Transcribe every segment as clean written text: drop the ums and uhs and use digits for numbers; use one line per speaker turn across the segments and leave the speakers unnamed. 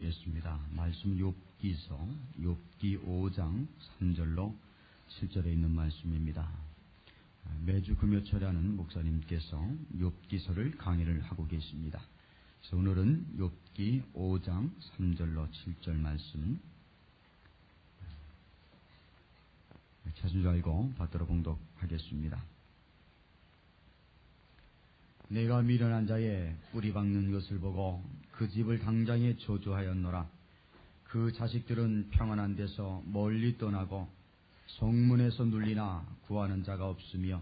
읽겠습니다. 말씀 욥기서 욥기 5장 3절로 7절에 있는 말씀입니다. 매주 금요철에 하는 목사님께서 욥기서를 강의를 하고 계십니다. 그래서 오늘은 욥기 5장 3절로 7절 말씀 찾은 줄 알고 받들어 봉독하겠습니다. 내가 미련한 자의 뿌리 박는 것을 보고 그 집을 당장에 저주하였노라. 그 자식들은 평안한 데서 멀리 떠나고 성문에서 눌리나 구하는 자가 없으며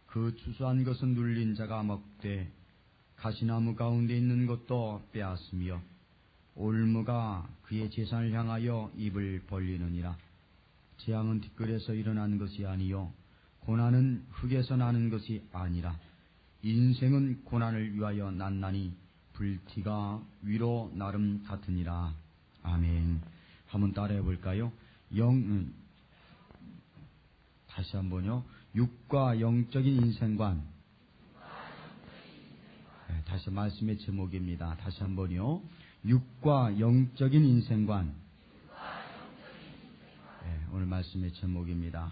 그 추수한 것은 눌린 자가 먹되 가시나무 가운데 있는 것도 빼앗으며 올무가 그의 재산을 향하여 입을 벌리느니라. 재앙은 뒷뜰에서 일어난 것이 아니요 고난은 흙에서 나는 것이 아니라 인생은 고난을 위하여 났나니 불티가 위로 나름 같으니라. 아멘. 한번 따라해 볼까요? 다시 한번요. 육과 영적인 인생관. 네, 다시 말씀의 제목입니다. 다시 한번요. 육과 영적인 인생관. 네, 오늘 말씀의 제목입니다.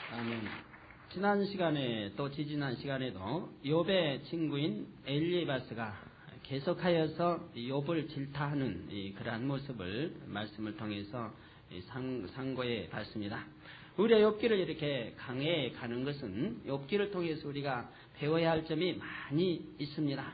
아멘. 지난 시간에 또 지지난 시간에도 욥의 친구인 엘리바스가 계속하여서 욥을 질타하는 그러한 모습을 말씀을 통해서 상고해 봤습니다. 우리의 욥기를 이렇게 강해해 가는 것은 욥기를 통해서 우리가 배워야 할 점이 많이 있습니다.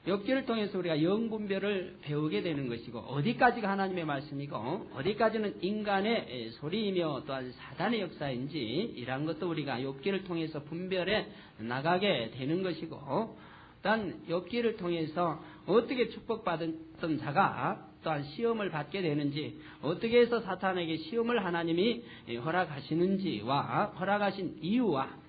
욥기를 통해서 우리가 영분별을 배우게 되는 것이고 어디까지가 하나님의 말씀이고 어디까지는 인간의 소리이며 또한 사단의 역사인지 이러한 것도 우리가 욥기를 통해서 분별해 나가게 되는 것이고 또한 욥기를 통해서 어떻게 축복받았던 자가 또한 시험을 받게 되는지 어떻게 해서 사탄에게 시험을 하나님이 허락하시는지와 허락하신 이유와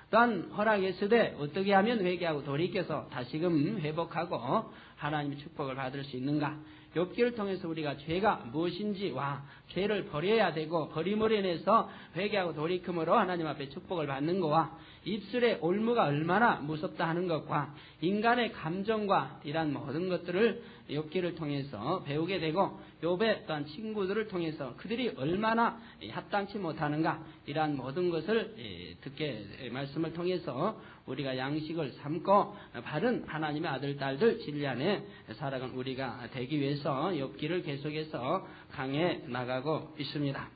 또한 허락했으되 어떻게 하면 회개하고 돌이켜서 다시금 회복하고 하나님의 축복을 받을 수 있는가. 욥기를 통해서 우리가 죄가 무엇인지와 죄를 버려야 되고 버림으로 인해서 회개하고 돌이킴으로 하나님 앞에 축복을 받는 것과 입술의 올무가 얼마나 무섭다 하는 것과 인간의 감정과 이러한 모든 것들을 욥기를 통해서 배우게 되고 욥의 또한 친구들을 통해서 그들이 얼마나 합당치 못하는가 이러한 모든 것을 듣게 말씀을 통해서 우리가 양식을 삼고 바른 하나님의 아들 딸들 진리 안에 살아간 우리가 되기 위해서 욥기를 계속해서 강해 나가고 있습니다.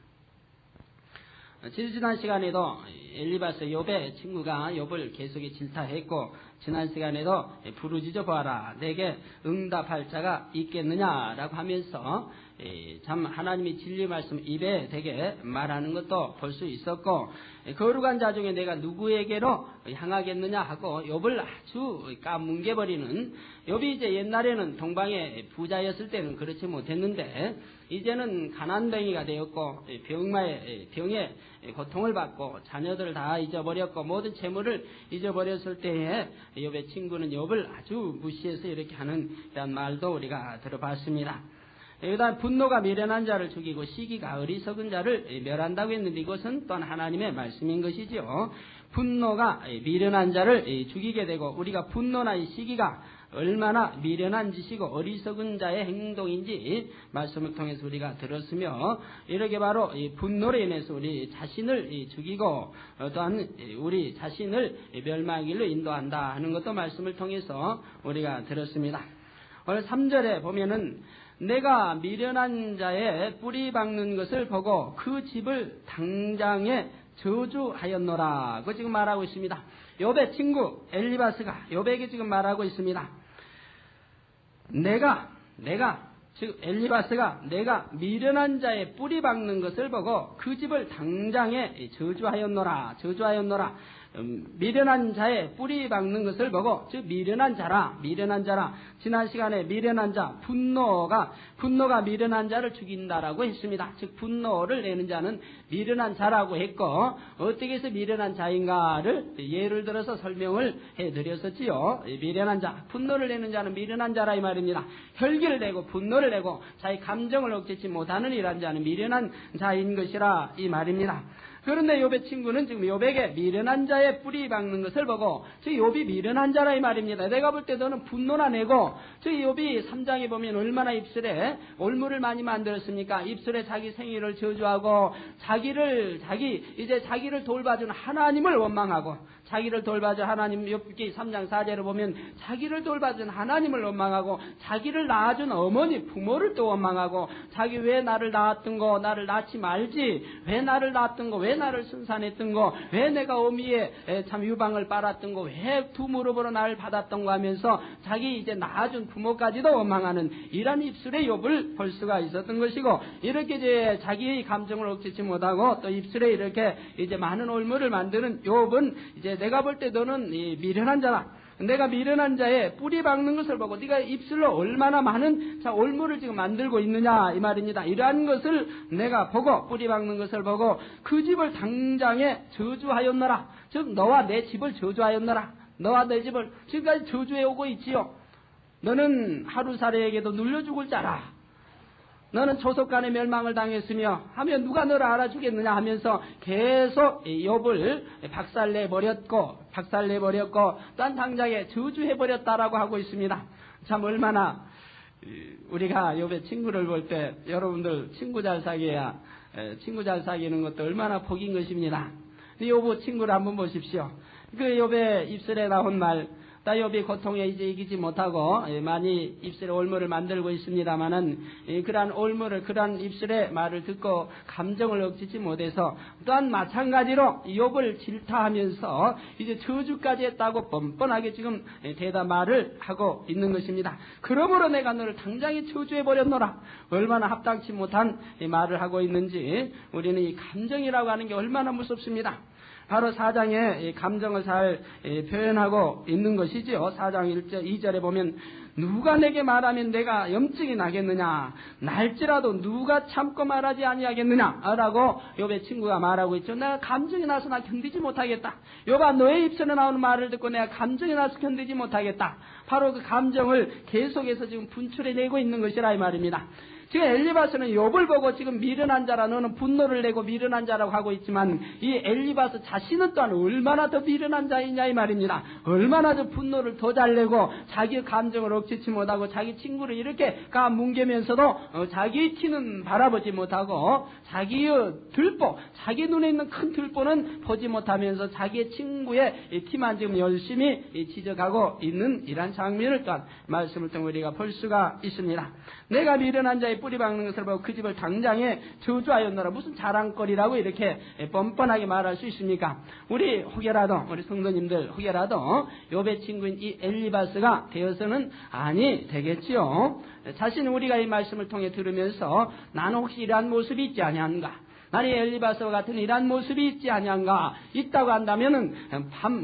지난 시간에도 엘리바스 욥의 친구가 욥을 계속해 질타했고 지난 시간에도 부르짖어 보아라 내게 응답할 자가 있겠느냐라고 하면서 참 하나님이 진리 말씀 입에 대게 말하는 것도 볼 수 있었고 거룩한 자 중에 내가 누구에게로 향하겠느냐 하고 욥을 아주 까뭉개버리는 욥이 이제 옛날에는 동방의 부자였을 때는 그렇지 못했는데 이제는 가난뱅이가 되었고 병에 고통을 받고 자녀들을 다 잊어버렸고 모든 재물을 잊어버렸을 때에 욥의 친구는 욥을 아주 무시해서 이렇게 하는 이런 말도 우리가 들어봤습니다. 여기다 분노가 미련한 자를 죽이고 시기가 어리석은 자를 멸한다고 했는데 이것은 또한 하나님의 말씀인 것이죠. 분노가 미련한 자를 죽이게 되고 우리가 분노나 이 시기가 얼마나 미련한 짓이고 어리석은 자의 행동인지 말씀을 통해서 우리가 들었으며 이렇게 바로 이 분노로 인해서 우리 자신을 죽이고 또한 우리 자신을 멸망의 길로 인도한다 하는 것도 말씀을 통해서 우리가 들었습니다. 오늘 3절에 보면은 내가 미련한 자의 뿌리 박는 것을 보고 그 집을 당장에 저주하였노라. 그 지금 말하고 있습니다. 욥의 친구 엘리바스가 욥에게 지금 말하고 있습니다. 즉 엘리바스가 내가 미련한 자의 뿌리 박는 것을 보고 그 집을 당장에 저주하였노라. 미련한 자의 뿌리 박는 것을 보고 즉 미련한 자라. 지난 시간에 미련한 자 분노가 미련한 자를 죽인다라고 했습니다. 즉 분노를 내는 자는 미련한 자라고 했고 어떻게 해서 미련한 자인가를 예를 들어서 설명을 해드렸었지요. 미련한 자 분노를 내는 자는 미련한 자라 이 말입니다. 혈기를 내고 분노를 내고 자기 감정을 억제치 못하는 이란 자는 미련한 자인 것이라 이 말입니다. 그런데 욥의 친구는 지금 욥에게 미련한 자의 뿌리 박는 것을 보고 저 욥이 미련한 자라 이 말입니다. 내가 볼 때 너는 분노나 내고 저 욥이 3장에 보면 얼마나 입술에 올무를 많이 만들었습니까? 입술에 자기 생일을 저주하고 자기를 돌봐준 하나님을 원망하고 자기를 돌봐준 하나님 욥기 3장 4절에 보면 자기를 돌봐준 하나님을 원망하고 자기를 낳아준 어머니 부모를 또 원망하고 자기 왜 나를 낳았던 거 나를 낳지 말지 왜 나를 낳았던 거 왜 나를 순산했던 거 왜 내가 어미에 참 유방을 빨았던 거 왜 두 무릎으로 나를 받았던 거 하면서 자기 이제 낳아준 부모까지도 원망하는 이런 입술의 욥을 볼 수가 있었던 것이고 이렇게 이제 자기의 감정을 억제치 못하고 또 입술에 이렇게 이제 많은 올무를 만드는 욥은 이제 내가 볼 때 너는 미련한 자라. 내가 미련한 자의 뿌리 박는 것을 보고 네가 입술로 얼마나 많은 올무를 지금 만들고 있느냐 이 말입니다. 이러한 것을 내가 보고 뿌리 박는 것을 보고 그 집을 당장에 저주하였노라. 즉 너와 내 집을 저주하였노라. 너와 내 집을 지금까지 저주해 오고 있지요. 너는 하루살이에게도 눌려 죽을 자라. 너는 조속간에 멸망을 당했으며 하면 누가 너를 알아주겠느냐 하면서 계속 욥을 박살내버렸고 또한 당장에 저주해버렸다라고 하고 있습니다. 참 얼마나 우리가 욥의 친구를 볼 때 여러분들 친구 잘 사귀는 것도 얼마나 복인 것입니다. 욥의 친구를 한번 보십시오. 그 욥의 입술에 나온 말 다 욥이 고통에 이제 이기지 못하고 많이 입술에 올무를 만들고 있습니다만은 그러한 입술의 말을 듣고 감정을 억지지 못해서 또한 마찬가지로 욥을 질타하면서 이제 저주까지 했다고 뻔뻔하게 지금 말을 하고 있는 것입니다. 그러므로 내가 너를 당장에 저주해 버렸노라. 얼마나 합당치 못한 말을 하고 있는지 우리는 이 감정이라고 하는 게 얼마나 무섭습니다. 바로 4장에 감정을 잘 표현하고 있는 것이지요. 4장 2절에 보면 누가 내게 말하면 내가 염증이 나겠느냐 날지라도 누가 참고 말하지 아니하겠느냐 라고 욥의 친구가 말하고 있죠. 내가 감정이 나서 나 견디지 못하겠다. 욥아 너의 입술에 나오는 말을 듣고 내가 감정이 나서 견디지 못하겠다. 바로 그 감정을 계속해서 지금 분출해내고 있는 것이라 이 말입니다. 지금 엘리바스는 욥을 보고 지금 미련한 자라 너는 분노를 내고 미련한 자라고 하고 있지만 이 엘리바스 자신은 또한 얼마나 더 미련한 자이냐 이 말입니다. 얼마나 더 분노를 더 잘 내고 자기의 감정을 억제치 못하고 자기 친구를 이렇게 ቃ뭉개면서도 자기 티는 바라보지 못하고 자기의 들보 자기 눈에 있는 큰 들보는 보지 못하면서 자기의 친구의 티만 지금 열심히 지적하고 있는 이러한 장면을 또한 말씀을 통해 우리가 볼 수가 있습니다. 내가 미련한 자의 뿌리 박는 것을 보고 그 집을 당장에 저주하였노라. 무슨 자랑거리라고 이렇게 뻔뻔하게 말할 수 있습니까? 우리 성도님들 혹여라도 욥의 친구인 이 엘리바스가 되어서는 아니 되겠지요. 자신 우리가 이 말씀을 통해 들으면서 나는 혹시 이러한 모습이 있지 아니한가? 나는 엘리바스와 같은 이러한 모습이 있지 아니한가? 있다고 한다면은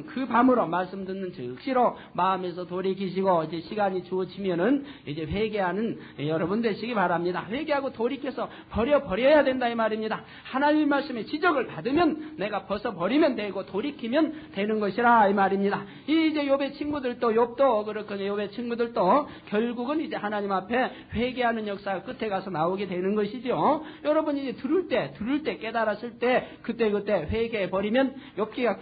그 밤으로 말씀 듣는 즉시로 마음에서 돌이키시고 이제 시간이 주어지면은 이제 회개하는 여러분 되시기 바랍니다. 회개하고 돌이켜서 버려야 된다 이 말입니다. 하나님 말씀에 지적을 받으면 내가 벗어버리면 되고 돌이키면 되는 것이라 이 말입니다. 이제 욥의 친구들도 욥도 그렇거든요. 욥의 친구들도 결국은 이제 하나님 앞에 회개하는 역사가 끝에 가서 나오게 되는 것이죠. 여러분 이제 들을 때 깨달았을 때 그때 회개해 버리면 욥기가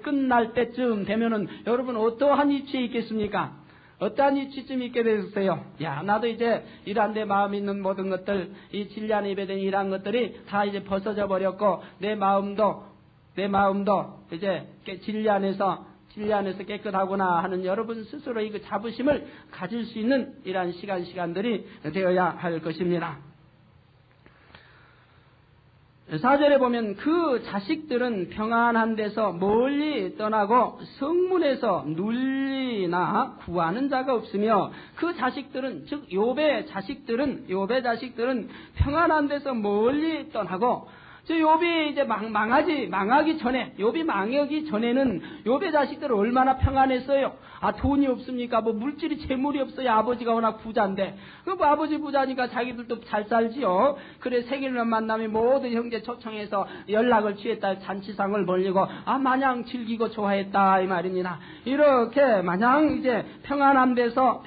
끝날 때쯤 되면은 여러분 어떠한 이치에 있겠습니까? 어떠한 이치쯤 있게 되셨어요? 나도 이제 이러한 내 마음에 있는 모든 것들 이 진리안에 입에 된 이러한 것들이 다 이제 벗어져 버렸고 내 마음도 이제 진리 안에서 깨끗하구나 하는 여러분 스스로의 그 자부심을 가질 수 있는 이러한 시간들이 되어야 할 것입니다. 4절에 보면 그 자식들은 평안한 데서 멀리 떠나고 성문에서 눌리나 구하는 자가 없으며 그 자식들은 즉 욥의 자식들은 평안한 데서 멀리 떠나고 욥이 이제 망하기 전에 욥이 망하기 전에는 욥의 자식들은 얼마나 평안했어요. 돈이 없습니까? 물질이 재물이 없어요. 아버지가 워낙 부자인데 아버지 부자니까 자기들도 잘 살지요. 그래 생일날 만나면 모든 형제 초청해서 연락을 취했다 잔치상을 벌리고 마냥 즐기고 좋아했다 이 말입니다. 이렇게 마냥 이제 평안한 데서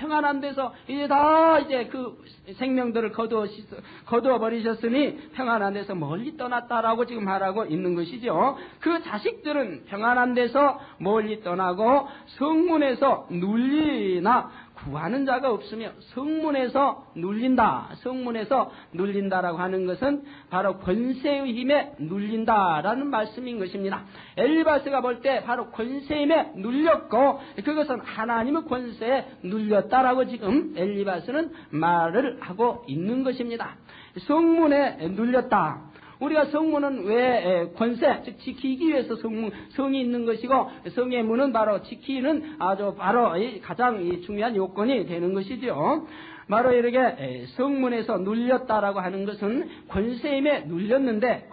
이제 다 이제 그 생명들을 거두어 버리셨으니 평안한 데서 멀리 떠났다 빼앗았다라고 지금 말하고 있는 것이죠. 그 자식들은 평안한 데서 멀리 떠나고 성문에서 눌리나 구하는 자가 없으며 성문에서 눌린다. 성문에서 눌린다라고 하는 것은 바로 권세의 힘에 눌린다라는 말씀인 것입니다. 엘리바스가 볼 때 바로 권세의 힘에 눌렸고 그것은 하나님의 권세에 눌렸다라고 지금 엘리바스는 말을 하고 있는 것입니다. 성문에 눌렸다. 우리가 성문은 왜 권세, 즉 지키기 위해서 성이 있는 것이고 성의 문은 바로 지키는 아주 바로 가장 중요한 요건이 되는 것이죠. 바로 이렇게 성문에서 눌렸다라고 하는 것은 권세임에 눌렸는데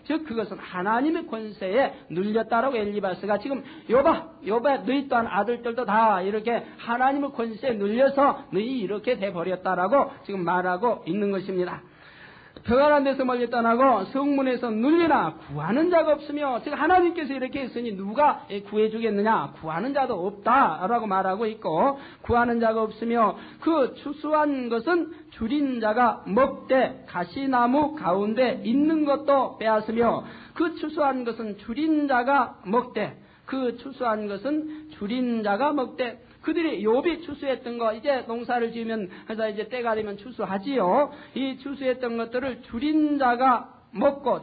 즉 그것은 하나님의 권세에 눌렸다라고 엘리바스가 지금 여봐 너희 또한 아들들도 다 이렇게 하나님의 권세에 눌려서 너희 이렇게 돼버렸다라고 지금 말하고 있는 것입니다. 평안한 데서 멀리 떠나고 성문에서 눌리나 구하는 자가 없으며 즉 하나님께서 이렇게 했으니 누가 구해주겠느냐 구하는 자도 없다라고 말하고 있고 구하는 자가 없으며 그 추수한 것은 줄인 자가 먹되 가시나무 가운데 있는 것도 빼앗으며 그 추수한 것은 줄인 자가 먹되 그들이 욥이 추수했던 거 이제 농사를 지으면 해서 이제 때가 되면 추수하지요. 이 추수했던 것들을 줄인 자가 먹고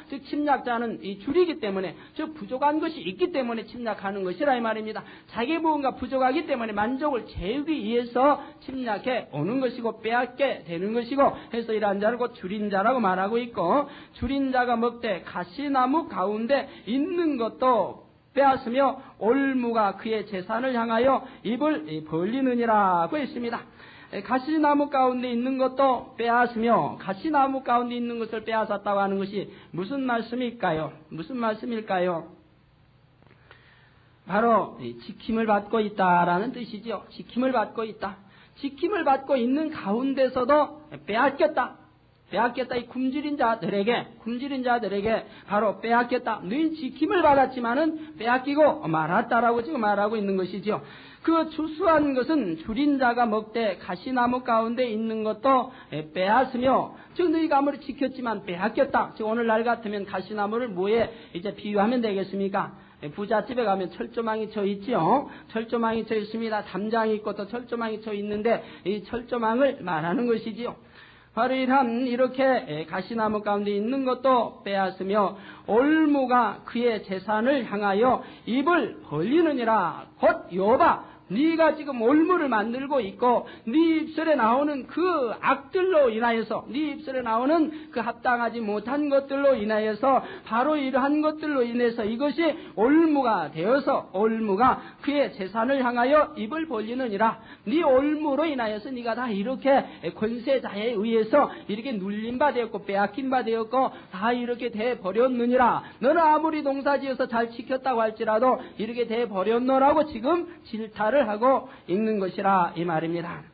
즉 침략자는 이 줄이기 때문에 즉 부족한 것이 있기 때문에 침략하는 것이라 이 말입니다. 자기 무언가 부족하기 때문에 만족을 채우기 위해서 침략해 오는 것이고 빼앗게 되는 것이고 해서 이러한 자를 곧 줄인 자라고 말하고 있고 줄인 자가 먹되 가시나무 가운데 있는 것도 빼앗으며 올무가 그의 재산을 향하여 입을 벌리느니라고 했습니다. 가시나무 가운데 있는 것도 빼앗으며 가시나무 가운데 있는 것을 빼앗았다고 하는 것이 무슨 말씀일까요? 바로 지킴을 받고 있다라는 뜻이죠. 지킴을 받고 있다. 지킴을 받고 있는 가운데서도 빼앗겼다. 이 굶주린 자들에게 바로 빼앗겼다. 너희 지킴을 받았지만은 빼앗기고 말았다라고 지금 말하고 있는 것이죠. 그 추수한 것은 줄인 자가 먹되 가시나무 가운데 있는 것도 빼앗으며 즉 너희가 아무리 지켰지만 빼앗겼다. 즉 오늘날 같으면 가시나무를 뭐에 이제 비유하면 되겠습니까? 부잣집에 가면 철조망이 쳐 있죠. 철조망이 쳐 있습니다. 담장이 있고 또 철조망이 쳐 있는데 이 철조망을 말하는 것이지요. 바로 이렇게 가시나무 가운데 있는 것도 빼앗으며 올무가 그의 재산을 향하여 입을 벌리느니라. 곧 욥아 네가 지금 올무를 만들고 있고 네 입술에 나오는 그 악들로 인하여서 네 입술에 나오는 그 합당하지 못한 것들로 인하여서 바로 이러한 것들로 인해서 이것이 올무가 되어서 올무가 그의 재산을 향하여 입을 벌리느니라. 네 올무로 인하여서 네가 다 이렇게 권세자에 의해서 이렇게 눌린 바 되었고 빼앗긴 바 되었고 다 이렇게 돼 버렸느니라. 너는 아무리 농사지어서 잘 지켰다고 할지라도 이렇게 돼 버렸노라고 지금 질타를 하고 있는 것이라 이 말입니다.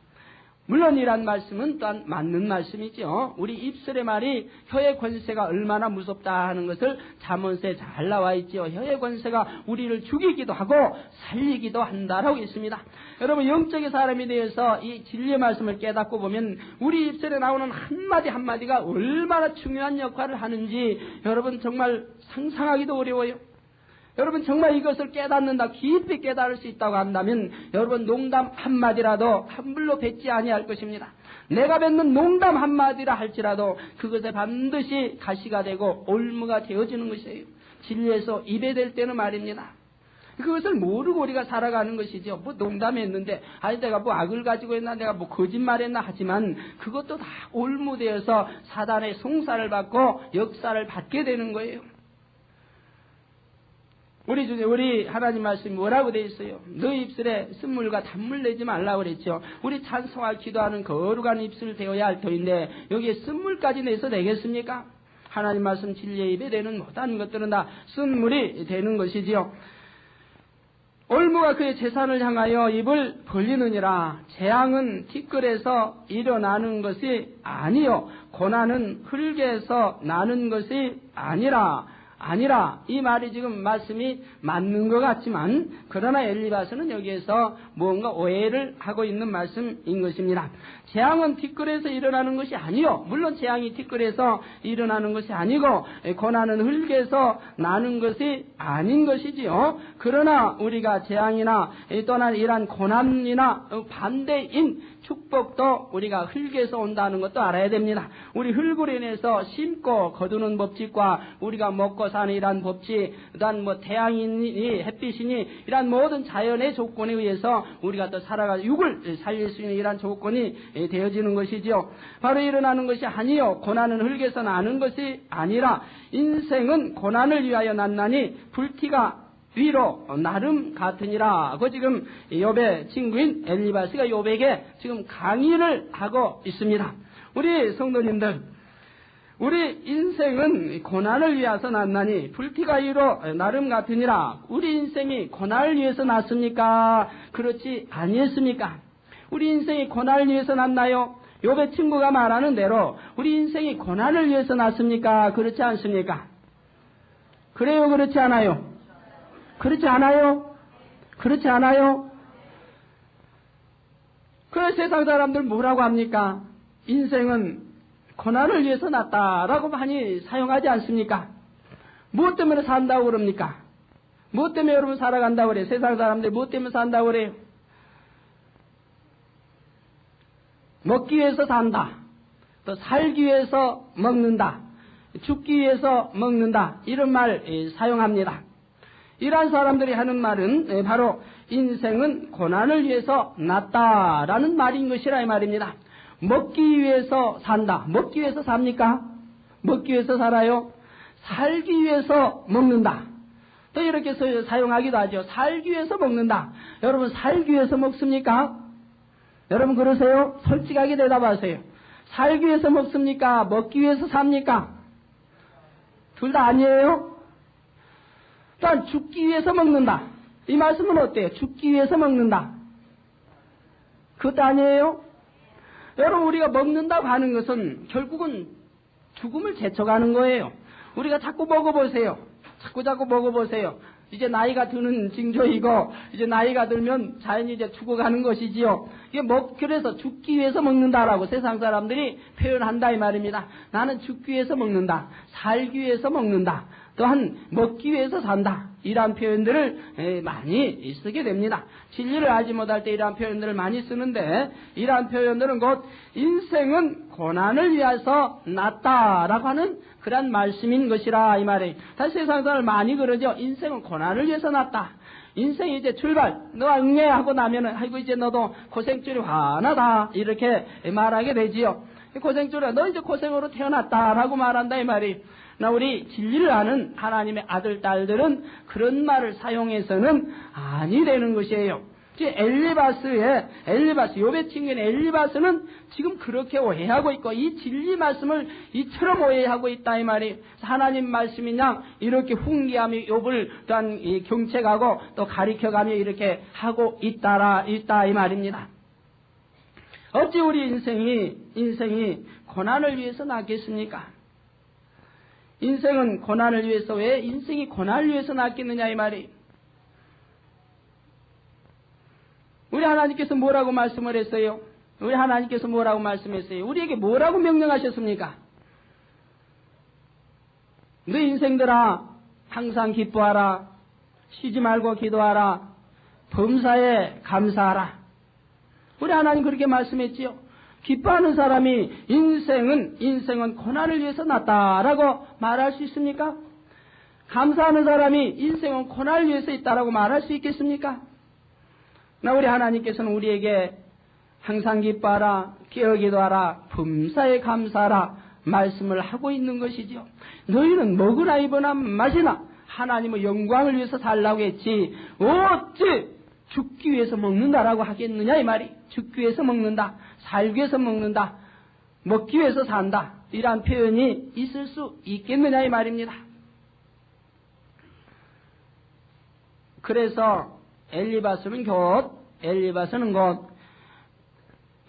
물론 이란 말씀은 또한 맞는 말씀이죠. 우리 입술의 말이 혀의 권세가 얼마나 무섭다 하는 것을 잠언서에 잘 나와 있죠. 혀의 권세가 우리를 죽이기도 하고 살리기도 한다라고 있습니다. 여러분 영적인 사람에 대해서 이 진리의 말씀을 깨닫고 보면 우리 입술에 나오는 한마디 한마디가 얼마나 중요한 역할을 하는지 여러분 정말 상상하기도 어려워요. 여러분 정말 이것을 깨닫는다, 깊이 깨달을 수 있다고 한다면 여러분 농담 한마디라도 함부로 뱉지 아니할 것입니다. 내가 뱉는 농담 한마디라 할지라도 그것에 반드시 가시가 되고 올무가 되어지는 것이에요. 진리에서 입에 댈 때는 말입니다. 그것을 모르고 우리가 살아가는 것이죠. 뭐 농담했는데 아니 내가 뭐 악을 가지고 했나 내가 뭐 거짓말했나 하지만 그것도 다 올무되어서 사단의 송사를 받고 역사를 받게 되는 거예요. 우리 하나님 말씀이 뭐라고 되어 있어요? 너희 입술에 쓴물과 단물 내지 말라고 그랬죠. 우리 찬송할 기도하는 거룩한 입술 되어야 할 터인데 여기에 쓴물까지 내서 되겠습니까? 하나님 말씀 진리의 입에 대는 못한 것들은 다 쓴물이 되는 것이지요. 올무가 그의 재산을 향하여 입을 벌리느니라. 재앙은 티끌에서 일어나는 것이 아니요 고난은 흙에서 나는 것이 아니라. 아니라 이 말이 지금 말씀이 맞는 것 같지만 그러나 엘리바스는 여기에서 무언가 오해를 하고 있는 말씀인 것입니다. 재앙은 티끌에서 일어나는 것이 아니요. 물론 재앙이 티끌에서 일어나는 것이 아니고 고난은 흙에서 나는 것이 아닌 것이지요. 그러나 우리가 재앙이나 또는 이러한 고난이나 반대인 축복도 우리가 흙에서 온다는 것도 알아야 됩니다. 우리 흙으로 인해서 심고 거두는 법칙과 우리가 먹고 사는 이러한 법칙, 그다음 태양이니 햇빛이니 이러한 모든 자연의 조건에 의해서 우리가 또 살아가 육을 살릴 수 있는 이러한 조건이 되어지는 것이지요. 바로 일어나는 것이 아니요. 고난은 흙에서 나는 것이 아니라 인생은 고난을 위하여 났나니 불티가 위로 나름 같으니라. 그 지금 욥의 친구인 엘리바스가 욥에게 지금 강의를 하고 있습니다. 우리 성도님들, 우리 인생은 고난을 위해서 났나니 불티가 위로 나름 같으니라. 우리 인생이 고난을 위해서 났습니까? 그렇지 아니했습니까? 우리 인생이 고난을 위해서 났나요? 욥의 친구가 말하는 대로 우리 인생이 고난을 위해서 났습니까? 그렇지 않습니까? 그래요? 그렇지 않아요? 그렇지 않아요? 그렇지 않아요? 그래서 세상 사람들 뭐라고 합니까? 인생은 고난을 위해서 났다라고 많이 사용하지 않습니까? 무엇 때문에 산다고 그럽니까? 무엇 때문에 여러분 살아간다고 그래요? 세상 사람들 무엇 때문에 산다고 그래요? 먹기 위해서 산다. 또 살기 위해서 먹는다. 죽기 위해서 먹는다. 이런 말 사용합니다. 이러한 사람들이 하는 말은 바로 인생은 고난을 위해서 났다라는 말인 것이라 이 말입니다. 먹기 위해서 산다. 먹기 위해서 삽니까? 먹기 위해서 살아요? 살기 위해서 먹는다. 또 이렇게 사용하기도 하죠. 살기 위해서 먹는다. 여러분 살기 위해서 먹습니까? 여러분 그러세요? 솔직하게 대답하세요. 살기 위해서 먹습니까? 먹기 위해서 삽니까? 둘 다 아니에요? 또한 죽기 위해서 먹는다. 이 말씀은 어때요? 죽기 위해서 먹는다. 그것도 아니에요? 여러분 우리가 먹는다고 하는 것은 결국은 죽음을 제쳐가는 거예요. 우리가 자꾸 먹어보세요. 자꾸 먹어보세요. 이제 나이가 드는 징조이고 이제 나이가 들면 자연히 이제 죽어가는 것이지요. 이게 그래서 죽기 위해서 먹는다라고 세상 사람들이 표현한다 이 말입니다. 나는 죽기 위해서 먹는다. 살기 위해서 먹는다. 또한 먹기 위해서 산다. 이러한 표현들을 많이 쓰게 됩니다. 진리를 알지 못할 때 이러한 표현들을 많이 쓰는데 이러한 표현들은 곧 인생은 고난을 위해서 났다라고 하는 그런 말씀인 것이라 이 말이에요. 다시 세상 사람을 많이 그러죠. 인생은 고난을 위해서 났다. 인생이 이제 출발, 너가 응애하고 나면은 아이고 이제 너도 고생줄이 환하다 이렇게 말하게 되지요. 고생줄아 너 이제 고생으로 태어났다라고 말한다 이 말이에요. 우리 진리를 아는 하나님의 아들, 딸들은 그런 말을 사용해서는 아니 되는 것이에요. 엘리바스, 욥의 친구인 엘리바스는 지금 그렇게 오해하고 있고, 이 진리 말씀을 이처럼 오해하고 있다, 이 말이. 하나님 말씀이냐, 이렇게 훈계하며 욥을 또한 경책하고 또 가리켜가며 이렇게 하고 있다, 이 말입니다. 어찌 우리 인생이 고난을 위해서 났겠습니까? 인생은 고난을 위해서, 왜 인생이 고난을 위해서 났겠느냐 이 말이. 우리 하나님께서 뭐라고 말씀을 했어요? 우리 하나님께서 뭐라고 말씀했어요? 우리에게 뭐라고 명령하셨습니까? 너희 인생들아 항상 기뻐하라, 쉬지 말고 기도하라, 범사에 감사하라. 우리 하나님 그렇게 말씀했지요. 기뻐하는 사람이 인생은 고난을 위해서 났다라고 말할 수 있습니까? 감사하는 사람이 인생은 고난을 위해서 있다라고 말할 수 있겠습니까? 우리 하나님께서는 우리에게 항상 기뻐하라, 깨어 기도하라, 범사에 감사하라 말씀을 하고 있는 것이지요. 너희는 먹으나 입으나 마시나 하나님의 영광을 위해서 살라고 했지 어찌 죽기 위해서 먹는다라고 하겠느냐 이 말이. 죽기 위해서 먹는다, 살기 위해서 먹는다, 먹기 위해서 산다, 이러한 표현이 있을 수 있겠느냐 이 말입니다. 그래서 엘리바스는 곧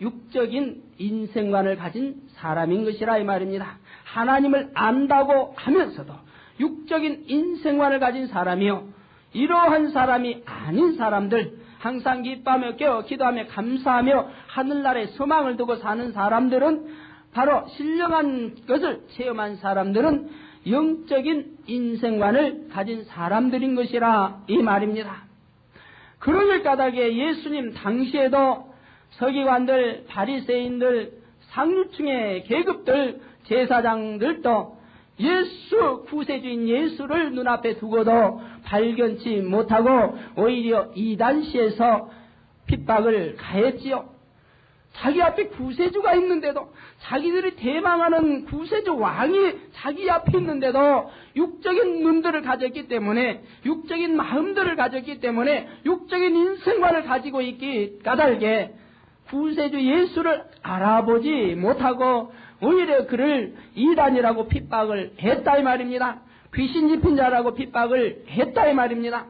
육적인 인생관을 가진 사람인 것이라 이 말입니다. 하나님을 안다고 하면서도 육적인 인생관을 가진 사람이요, 이러한 사람이 아닌 사람들, 항상 기뻐하며 깨어 기도하며 감사하며 하늘나라에 소망을 두고 사는 사람들은, 바로 신령한 것을 체험한 사람들은 영적인 인생관을 가진 사람들인 것이라 이 말입니다. 그러길 까닭에 예수님 당시에도 서기관들, 바리새인들, 상류층의 계급들, 제사장들도 예수, 구세주인 예수를 눈앞에 두고도 발견치 못하고 오히려 이단시에서 핍박을 가했지요. 자기 앞에 구세주가 있는데도, 자기들이 대망하는 구세주 왕이 자기 앞에 있는데도 육적인 눈들을 가졌기 때문에, 육적인 마음들을 가졌기 때문에, 육적인 인생관을 가지고 있기 까닭에 구세주 예수를 알아보지 못하고 오히려 그를 이단이라고 핍박을 했다 이 말입니다. 귀신 집힌 자라고 핍박을 했다 이 말입니다.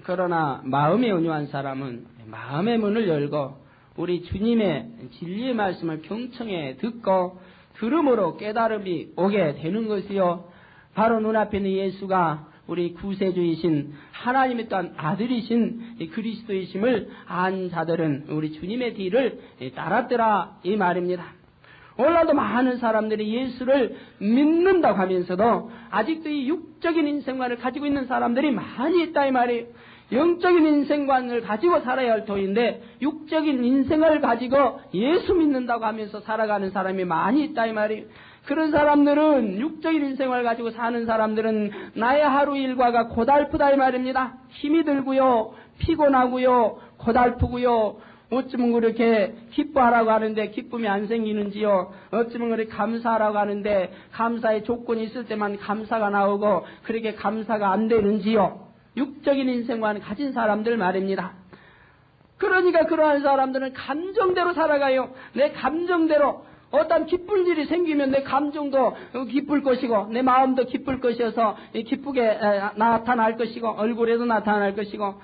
그러나 마음이 온유한 사람은 마음의 문을 열고 우리 주님의 진리의 말씀을 경청해 듣고 들음으로 깨달음이 오게 되는 것이요, 바로 눈앞에 있는 예수가 우리 구세주이신 하나님의 또한 아들이신 그리스도이심을 안 자들은 우리 주님의 뒤를 따랐더라 이 말입니다. 오늘날도 많은 사람들이 예수를 믿는다고 하면서도 아직도 이 육적인 인생관을 가지고 있는 사람들이 많이 있다 이 말이에요. 영적인 인생관을 가지고 살아야 할 터인데 육적인 인생을 가지고 예수 믿는다고 하면서 살아가는 사람이 많이 있다 이 말이에요. 그런 사람들은, 육적인 인생을 가지고 사는 사람들은 나의 하루 일과가 고달프다 이 말입니다. 힘이 들고요, 피곤하고요, 고달프고요, 어쩌면 그렇게 기뻐하라고 하는데 기쁨이 안 생기는지요, 어쩌면 그렇게 감사하라고 하는데 감사의 조건이 있을 때만 감사가 나오고 그렇게 감사가 안 되는지요. 육적인 인생관을 가진 사람들 말입니다. 그러니까 그러한 사람들은 감정대로 살아가요. 내 감정대로 어떤 기쁜 일이 생기면 내 감정도 기쁠 것이고 내 마음도 기쁠 것이어서 기쁘게 나타날 것이고 얼굴에도 나타날 것이고,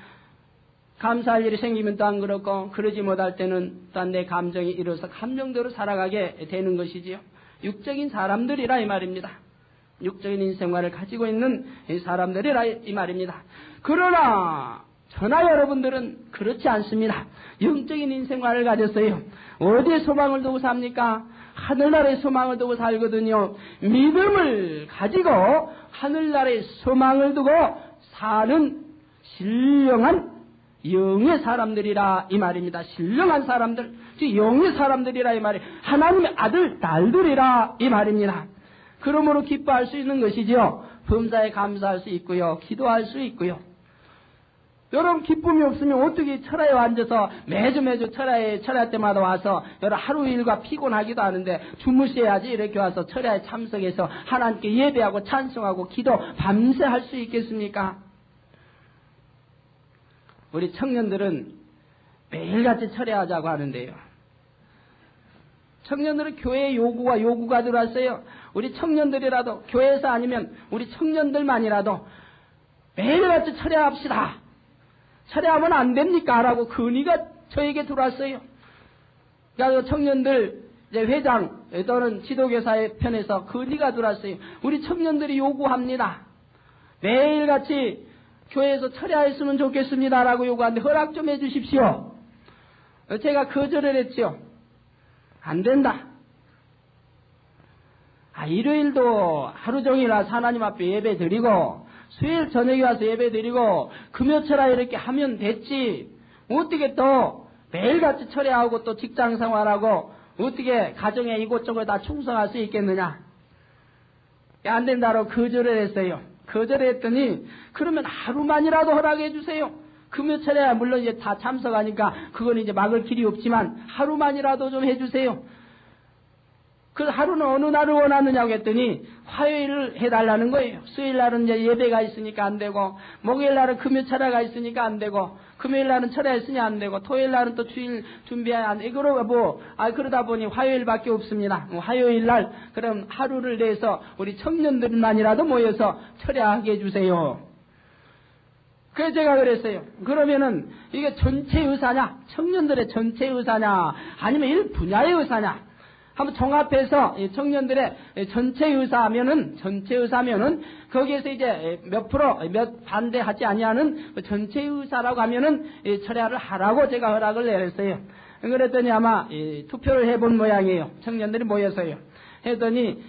감사할 일이 생기면 또 안 그렇고, 그러지 못할 때는 또한 내 감정이 일어서 감정대로 살아가게 되는 것이지요. 육적인 사람들이라 이 말입니다. 육적인 인생관을 가지고 있는 사람들이라 이 말입니다. 그러나 저나 여러분들은 그렇지 않습니다. 영적인 인생관을 가졌어요. 어디에 소망을 두고 삽니까? 하늘나라에 소망을 두고 살거든요. 믿음을 가지고 하늘나라에 소망을 두고 사는 신령한 영의 사람들이라 이 말입니다. 신령한 사람들, 즉 영의 사람들이라 이 말이, 하나님의 아들, 딸들이라 이 말입니다. 그러므로 기뻐할 수 있는 것이죠. 범사에 감사할 수 있고요, 기도할 수 있고요. 여러분 기쁨이 없으면 어떻게 철야에 앉아서 매주 철야 때마다 와서 여러 하루 일과 피곤하기도 하는데 주무셔야지 이렇게 와서 철야에 참석해서 하나님께 예배하고 찬송하고 기도 밤새 할 수 있겠습니까? 우리 청년들은 매일같이 철야하자고 하는데요. 청년들은 교회에 요구가 들어왔어요. 우리 청년들이라도 교회에서 아니면 우리 청년들만이라도 매일같이 철야합시다. 철야하면 안 됩니까? 라고 건의가 저에게 들어왔어요. 그래서 청년들 이제 회장 또는 지도교사의 편에서 건의가 들어왔어요. 우리 청년들이 요구합니다. 매일같이 교회에서 철야했으면 좋겠습니다라고 요구하는데 허락 좀 해주십시오. 제가 거절을 했죠. 안 된다. 일요일도 하루 종일 와서 하나님 앞에 예배 드리고 수요일 저녁에 와서 예배 드리고 금요철야 이렇게 하면 됐지. 어떻게 또 매일같이 철야하고 또 직장 생활하고 어떻게 가정에 이곳저곳 다 충성할 수 있겠느냐. 안 된다고 거절을 했어요. 거절했더니 그러면 하루만이라도 허락해 주세요. 금요철야 물론 이제 다 참석하니까 그건 이제 막을 길이 없지만 하루만이라도 좀 해주세요. 그 하루는 어느 날을 원하느냐고 했더니 화요일을 해달라는 거예요. 수요일 날은 이제 예배가 있으니까 안 되고, 목요일 날은 금요 철야가 있으니까 안 되고, 금요일 날은 철야 있으니 안 되고, 토요일 날은 또 주일 준비해야 안 되고, 그러다 보니 화요일밖에 없습니다. 화요일 날 그럼 하루를 내서 우리 청년들만이라도 모여서 철야하게 해주세요. 그래서 제가 그랬어요. 그러면은 이게 전체 의사냐, 청년들의 전체 의사냐, 아니면 일 분야의 의사냐? 한번 종합해서 청년들의 전체 의사하면은 거기에서 이제 몇 프로 몇 반대하지 아니하는 전체 의사라고 하면은 철야를 하라고 제가 허락을 내렸어요. 그랬더니 아마 투표를 해본 모양이에요. 청년들이 모여서요. 했더니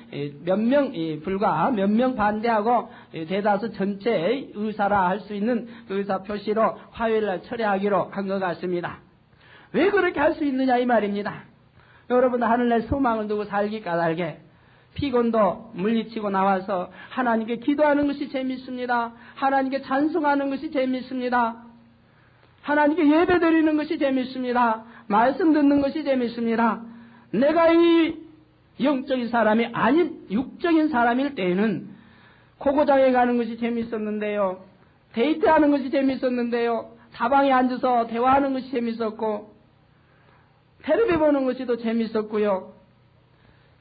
불과 몇 명 반대하고 대다수 전체의 의사라 할 수 있는 그 의사 표시로 화요일날 철회하기로 한 것 같습니다. 왜 그렇게 할 수 있느냐 이 말입니다. 여러분 하늘날 소망을 두고 살기 까닭에 피곤도 물리치고 나와서 하나님께 기도하는 것이 재밌습니다. 하나님께 찬송하는 것이 재밌습니다. 하나님께 예배 드리는 것이 재밌습니다. 말씀 듣는 것이 재밌습니다. 내가 이 영적인 사람이 아닌 육적인 사람일 때에는 고고장에 가는 것이 재밌었는데요. 데이트하는 것이 재밌었는데요. 사방에 앉아서 대화하는 것이 재밌었고 텔레비 보는 것이 더 재밌었고요.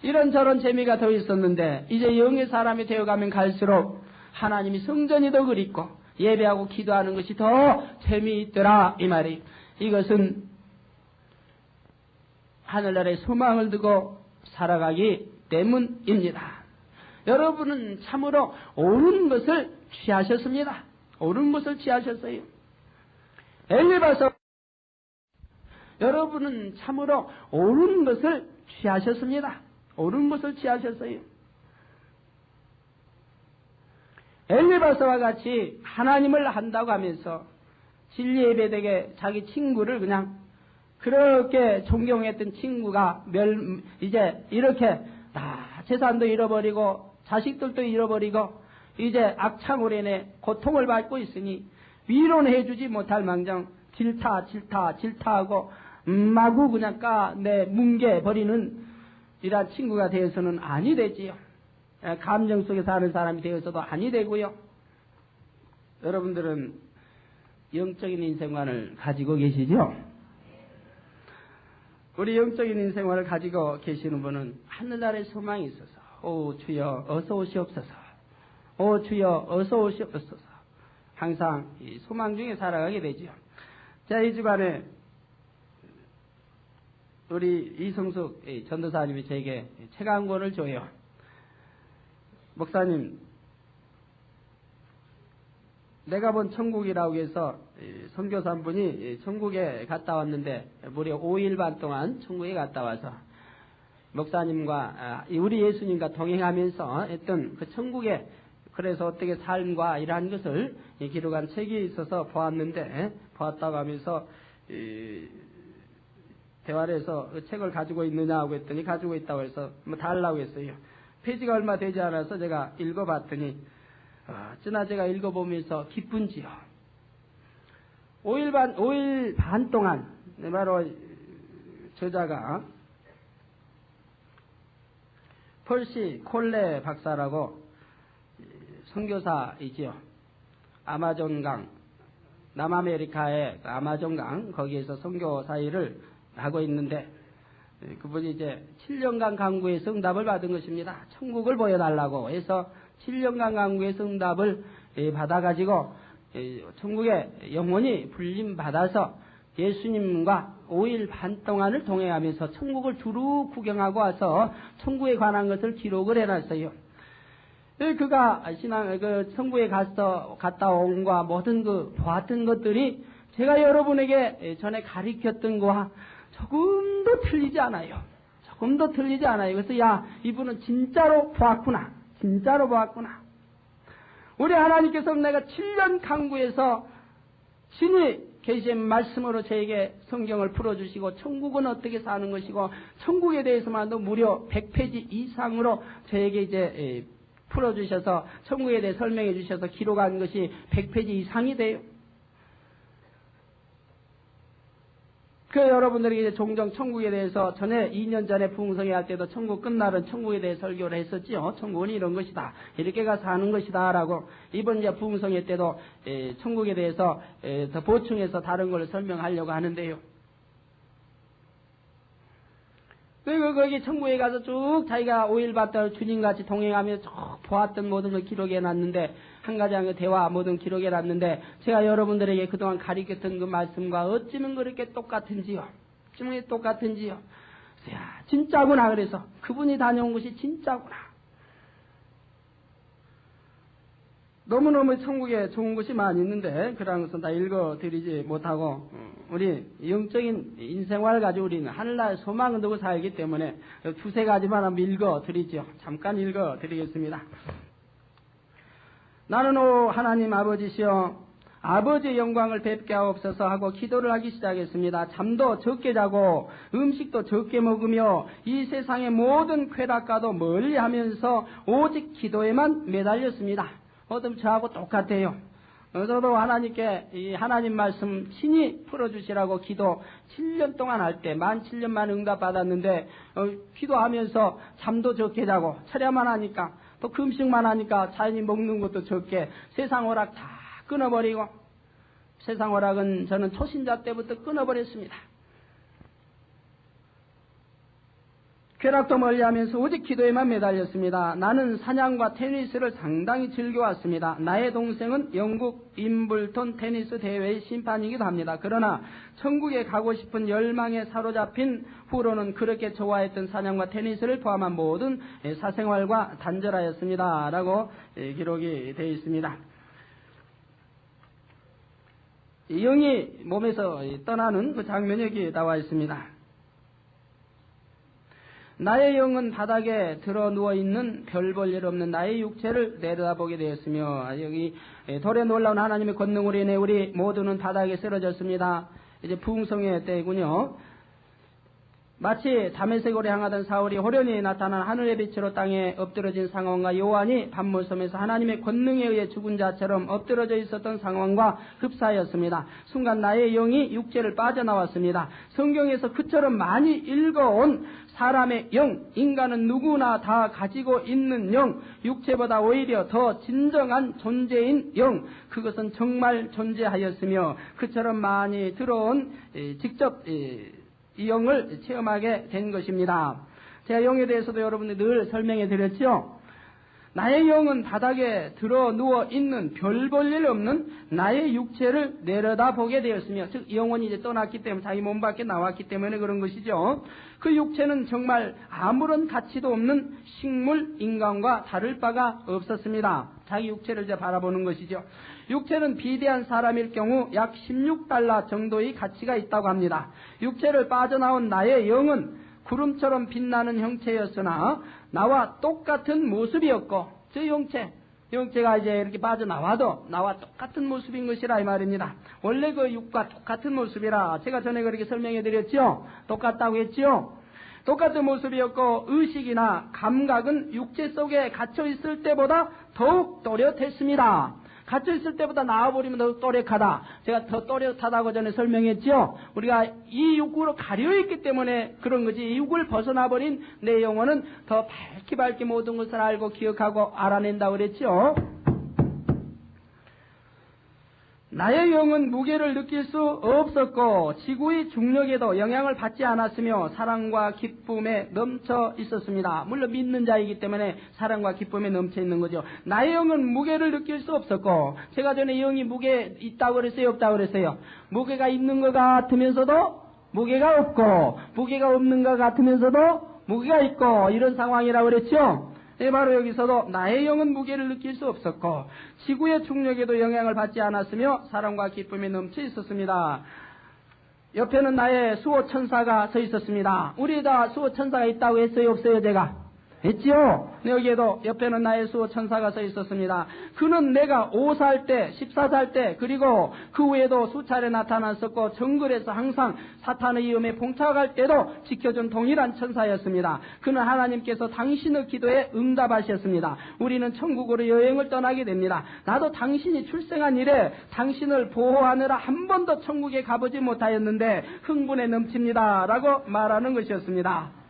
이런저런 재미가 더 있었는데 이제 영의 사람이 되어가면 갈수록 하나님이 성전이 더 그립고 예배하고 기도하는 것이 더 재미있더라 이 말이. 이것은 하늘나라의 소망을 두고 살아가기 때문입니다. 여러분은 참으로 옳은 것을 취하셨습니다. 옳은 것을 취하셨어요. 엘리바서 여러분은 참으로 옳은 것을 취하셨습니다. 옳은 것을 취하셨어요. 엘리바서와 같이 하나님을 한다고 하면서 진리 예배되게 자기 친구를 그냥 그렇게 존경했던 친구가 이제 이렇게 다 재산도 잃어버리고 자식들도 잃어버리고 이제 악창으로 인해 고통을 받고 있으니 위로해주지 못할 망정 질타하고 마구 그냥 뭉개버리는 이러한 친구가 되어서는 아니 되지요. 감정 속에 사는 사람이 되어서도 아니 되고요. 여러분들은 영적인 인생관을 가지고 계시죠? 우리 영적인 인생관을 가지고 계시는 분은 하늘나라의 소망이 있어서 오 주여 어서 오시옵소서. 오 주여 어서 오시옵소서. 항상 이 소망 중에 살아가게 되죠. 자, 이 주간에 우리 이성숙 전도사님이 저에게 책 한 권을 줘요. 목사님, 내가 본 천국이라고 해서 선교사 한 분이 천국에 갔다 왔는데 무려 5일 반 동안 천국에 갔다 와서 목사님과 우리 예수님과 동행하면서 했던 그 천국에 그래서 어떻게 삶과 이러한 것을 기록한 책이 있어서 보았다고 하면서 대화를 해서 그 책을 가지고 있느냐고 했더니 가지고 있다고 해서 달라고 했어요. 페이지가 얼마 되지 않아서 제가 읽어봤더니 어찌나 제가 읽어보면서 기쁜지요. 5일 반 동안 바로 저자가 펄시 콜레 박사라고 선교사이지요. 아마존강, 남아메리카의 아마존강 거기에서 선교사 일을 하고 있는데 그분이 이제 7년간 강구에서 응답을 받은 것입니다. 천국을 보여달라고 해서 7년간 강구에서 응답을 받아가지고 천국에 영원히 불림받아서 예수님과 5일 반 동안을 동행하면서 천국을 두루 구경하고 와서 천국에 관한 것을 기록을 해놨어요. 그가 천국에 갔다 온과 모든 보았던 것들이 제가 여러분에게 전에 가르쳤던 거와 조금도 틀리지 않아요. 그래서 이분은 진짜로 보았구나. 우리 하나님께서 내가 7년 강구에서 신이 계신 말씀으로 저에게 성경을 풀어주시고 천국은 어떻게 사는 것이고 천국에 대해서만도 무려 100페이지 이상으로 저에게 이제 풀어주셔서 천국에 대해 설명해 주셔서 기록한 것이 100페이지 이상이 돼요. 여러분들에게 이제 종종 천국에 대해서 전에 2년 전에 부흥성회 할 때도 천국 끝날은 천국에 대해 설교를 했었지요. 천국은 이런 것이다. 이렇게 가서 하는 것이다. 라고 이번 이제 부흥성회 때도 천국에 대해서 더 보충해서 다른 걸 설명하려고 하는데요. 그리고 거기 천국에 가서 쭉 자기가 5일 봤다 주님같이 동행하며 쭉 보았던 모든 걸 기록해 놨는데 한 가지 한 대화 모든 기록해 놨는데 제가 여러분들에게 그동안 가르쳤던 그 말씀과 어찌면 그렇게 똑같은지요. 야, 진짜구나. 그래서 그분이 다녀온 곳이 진짜구나. 너무너무 천국에 좋은 곳이 많이 있는데 그런 것은 다 읽어드리지 못하고 우리 영적인 인생활 가지고 우리는 하늘나라의 소망을 두고 살기 때문에 두세 가지만 한번 읽어드리죠. 잠깐 읽어드리겠습니다. 나는 오 하나님 아버지시여 아버지의 영광을 뵙게 하옵소서 하고 기도를 하기 시작했습니다. 잠도 적게 자고 음식도 적게 먹으며 이 세상의 모든 쾌락과도 멀리하면서 오직 기도에만 매달렸습니다. 어떤 저하고 똑같아요. 저도 하나님께 이 하나님 말씀 친히 풀어주시라고 기도 7년 동안 할 때 17,000만 응답받았는데 기도하면서 잠도 적게 자고 철야만 하니까 또 금식만 하니까 자연히 먹는 것도 적게 세상 오락 다 끊어버리고 세상 오락은 저는 초신자 때부터 끊어버렸습니다. 쾌락도 멀리하면서 오직 기도에만 매달렸습니다. 나는 사냥과 테니스를 상당히 즐겨왔습니다. 나의 동생은 영국 임블턴 테니스 대회의 심판이기도 합니다. 그러나 천국에 가고 싶은 열망에 사로잡힌 후로는 그렇게 좋아했던 사냥과 테니스를 포함한 모든 사생활과 단절하였습니다. 라고 기록이 되어 있습니다. 영이 몸에서 떠나는 그 장면이 여기 나와 있습니다. 나의 영은 바닥에 들어 누워있는 별 볼 일 없는 나의 육체를 내려다보게 되었으며 여기 돌에 놀라운 하나님의 권능으로 인해 우리 모두는 바닥에 쓰러졌습니다. 이제 부흥성의 때이군요. 마치 다메섹으로 향하던 사울이 호련히 나타난 하늘의 빛으로 땅에 엎드러진 상황과 요한이 반모섬에서 하나님의 권능에 의해 죽은 자처럼 엎드러져 있었던 상황과 흡사하였습니다. 순간 나의 영이 육체를 빠져나왔습니다. 성경에서 그처럼 많이 읽어온 사람의 영, 인간은 누구나 다 가지고 있는 영, 육체보다 오히려 더 진정한 존재인 영, 그것은 정말 존재하였으며 그처럼 많이 들어온 직접 이 영을 체험하게 된 것입니다. 제가 영에 대해서도 여러분들 늘 설명해 드렸죠. 나의 영은 바닥에 들어 누워 있는 별 볼 일 없는 나의 육체를 내려다보게 되었으며, 즉 영혼이 이제 떠났기 때문에 자기 몸 밖에 나왔기 때문에 그런 것이죠. 그 육체는 정말 아무런 가치도 없는 식물 인간과 다를 바가 없었습니다. 자기 육체를 이제 바라보는 것이죠. 육체는 비대한 사람일 경우 약 $16 정도의 가치가 있다고 합니다. 육체를 빠져나온 나의 영은 구름처럼 빛나는 형체였으나 나와 똑같은 모습이었고, 저 영체가 이제 이렇게 빠져나와도 나와 똑같은 모습인 것이라 이 말입니다. 원래 그 육과 똑같은 모습이라 제가 전에 그렇게 설명해 드렸죠. 똑같다고 했죠. 똑같은 모습이었고 의식이나 감각은 육체 속에 갇혀 있을 때보다 더욱 또렷했습니다. 갇혀 있을 때보다 나와버리면 더 또렷하다. 제가 더 또렷하다고 전에 설명했죠. 우리가 이 육으로 가려있기 때문에 그런 거지, 이 육을 벗어나버린 내 영혼은 더 밝게 모든 것을 알고 기억하고 알아낸다고 그랬죠. 나의 영은 무게를 느낄 수 없었고 지구의 중력에도 영향을 받지 않았으며 사랑과 기쁨에 넘쳐 있었습니다. 물론 믿는 자이기 때문에 사랑과 기쁨에 넘쳐 있는 거죠. 나의 영은 무게를 느낄 수 없었고, 제가 전에 영이 무게 있다고 그랬어요, 없다고 그랬어요? 무게가 있는 것 같으면서도 무게가 없고, 무게가 없는 것 같으면서도 무게가 있고, 이런 상황이라고 그랬죠. 바로 여기서도 나의 영은 무게를 느낄 수 없었고 지구의 중력에도 영향을 받지 않았으며 사랑과 기쁨이 넘쳐 있었습니다. 옆에는 나의 수호천사가 서 있었습니다. 우리 다 수호천사가 있다고 했어요, 없어요? 제가 했지요. 여기에도 옆에는 나의 수호천사가 서 있었습니다. 그는 내가 5살 때, 14살 때, 그리고 그 후에도 수차례 나타났었고 정글에서 항상 사탄의 위험에 봉착할 때도 지켜준 동일한 천사였습니다. 그는 하나님께서 당신의 기도에 응답하셨습니다. 우리는 천국으로 여행을 떠나게 됩니다. 나도 당신이 출생한 이래 당신을 보호하느라 한 번도 천국에 가보지 못하였는데 흥분에 넘칩니다. 라고 말하는 것이었습니다.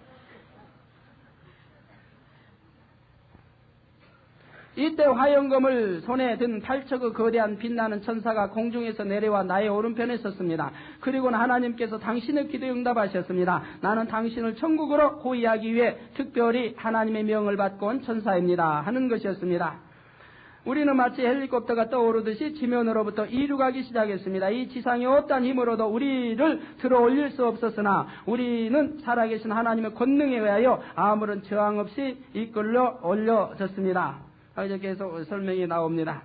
이때 화영검을 손에 든 8척의 거대한 빛나는 천사가 공중에서 내려와 나의 오른편에 섰습니다. 그리고는 하나님께서 당신의 기도에 응답하셨습니다. 나는 당신을 천국으로 호위하기 위해 특별히 하나님의 명을 받고 온 천사입니다. 하는 것이었습니다. 우리는 마치 헬리콥터가 떠오르듯이 지면으로부터 이륙하기 시작했습니다. 이 지상의 어떠한 힘으로도 우리를 들어 올릴 수 없었으나 우리는 살아계신 하나님의 권능에 의하여 아무런 저항 없이 이끌려 올려졌습니다. 이제 계속 설명이 나옵니다.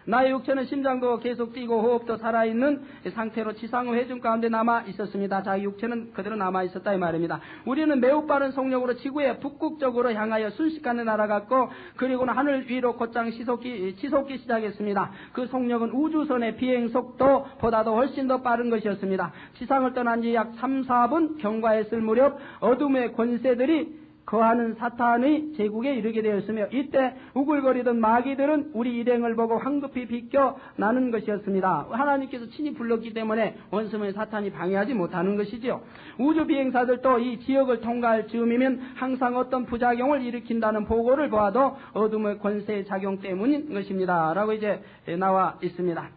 나의 육체는 심장도 계속 뛰고 호흡도 살아있는 상태로 지상의 회중 가운데 남아 있었습니다. 자기 육체는 그대로 남아 있었다 이 말입니다. 우리는 매우 빠른 속력으로 지구의 북극쪽으로 향하여 순식간에 날아갔고 그리고는 하늘 위로 곧장 치솟기 시작했습니다. 그 속력은 우주선의 비행 속도보다도 훨씬 더 빠른 것이었습니다. 지상을 떠난 지 약 3, 4분 경과했을 무렵 어둠의 권세들이 거하는 사탄의 제국에 이르게 되었으며 이때 우글거리던 마귀들은 우리 일행을 보고 황급히 비껴나는 것이었습니다. 하나님께서 친히 불렀기 때문에 원수의 사탄이 방해하지 못하는 것이지요. 우주 비행사들도 이 지역을 통과할 즈음이면 항상 어떤 부작용을 일으킨다는 보고를 보아도 어둠의 권세의 작용 때문인 것입니다. 라고 이제 나와 있습니다.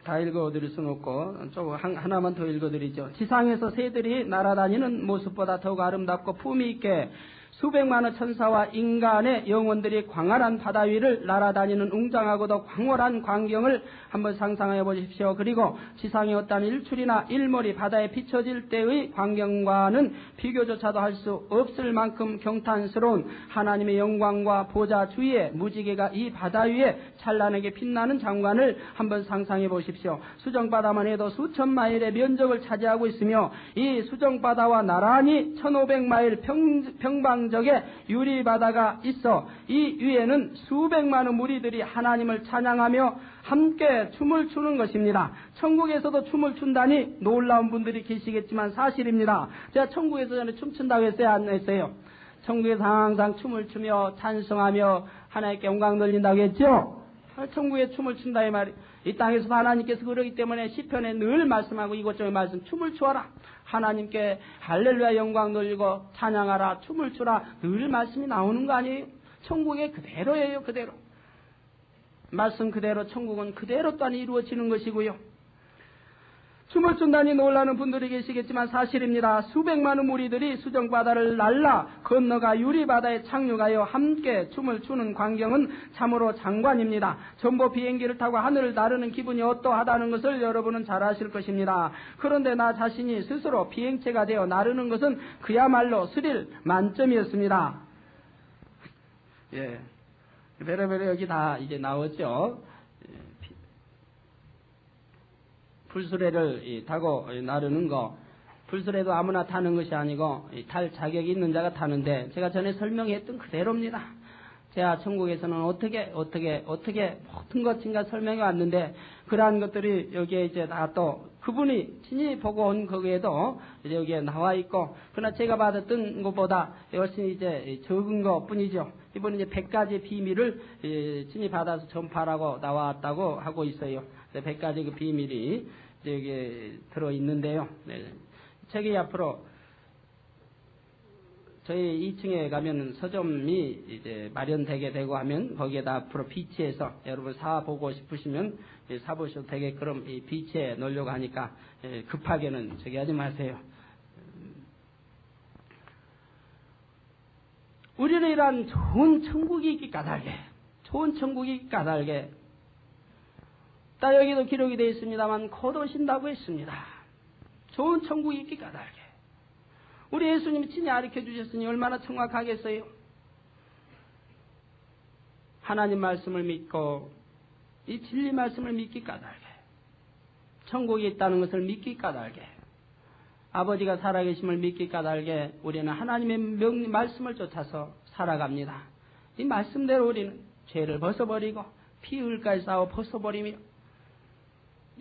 다 읽어드릴 수는 없고 조금 하나만 더 읽어드리죠. 지상에서 새들이 날아다니는 모습보다 더욱 아름답고 품위 있게 수백만의 천사와 인간의 영혼들이 광활한 바다 위를 날아다니는 웅장하고도 광활한 광경을 한번 상상해 보십시오. 그리고 지상의 어떤 일출이나 일몰이 바다에 비춰질 때의 광경과는 비교조차도 할 수 없을 만큼 경탄스러운 하나님의 영광과 보좌 주위에 무지개가 이 바다 위에 찬란하게 빛나는 장관을 한번 상상해 보십시오. 수정바다만 해도 수천 마일의 면적을 차지하고 있으며 이 수정바다와 나란히 1500마일 평방적의 유리바다가 있어 이 위에는 수백만의 무리들이 하나님을 찬양하며 함께 춤을 추는 것입니다. 천국에서도 춤을 춘다니 놀라운 분들이 계시겠지만 사실입니다. 제가 천국에서 전에 춤춘다고 했어요? 안 했어요? 천국에서 항상 춤을 추며 찬송하며 하나님께 영광 돌린다고 했죠? 천국에 춤을 춘다 이 말이. 이 땅에서도 하나님께서 그러기 때문에 시편에 늘 말씀하고 이것저것 말씀 춤을 추어라. 하나님께 할렐루야 영광 돌리고 찬양하라 춤을 추라 늘 말씀이 나오는 거 아니에요? 천국에 그대로예요. 그대로. 말씀 그대로 천국은 그대로 또한 이루어지는 것이고요. 춤을 춘다니 놀라는 분들이 계시겠지만 사실입니다. 수백만의 무리들이 수정바다를 날라 건너가 유리바다에 착륙하여 함께 춤을 추는 광경은 참으로 장관입니다. 전보 비행기를 타고 하늘을 나르는 기분이 어떠하다는 것을 여러분은 잘 아실 것입니다. 그런데 나 자신이 스스로 비행체가 되어 나르는 것은 그야말로 스릴 만점이었습니다. 예, 베레베레 여기 다 이제 나오죠. 불수레를 타고 나르는 거, 불수레도 아무나 타는 것이 아니고 탈 자격이 있는 자가 타는데 제가 전에 설명했던 그대로입니다. 제가 천국에서는 어떻게 모든 것인가 설명해 왔는데 그러한 것들이 여기에 이제 다 또 그분이 친히 보고 온 거기에도 이제 여기에 나와 있고 그러나 제가 받았던 것보다 훨씬 이제 적은 것 뿐이죠. 이번에 이제 100가지 비밀을 친히 받아서 전파하라고 나왔다고 하고 있어요. 100가지 그 비밀이 여기에 들어있는데요. 네. 책이 앞으로 저희 2층에 가면 서점이 이제 마련되게 되고 하면 거기에다 앞으로 비치해서 여러분 사보고 싶으시면 사보셔도 되게끔 이 비치해 놓으려고 하니까 급하게는 저기 하지 마세요. 우리는 이러한 좋은 천국이 있기 까닭에 딱 여기도 기록이 되어 있습니다만 곧 오신다고 했습니다. 좋은 천국이 있기 까닭에 우리 예수님이 친히 가르쳐 주셨으니 얼마나 정확하겠어요. 하나님 말씀을 믿고 이 진리 말씀을 믿기 까닭에 천국이 있다는 것을 믿기 까닭에 아버지가 살아계심을 믿기 까닭에 우리는 하나님의 말씀을 쫓아서 살아갑니다. 이 말씀대로 우리는 죄를 벗어버리고 피 흘까지 싸워 벗어버리며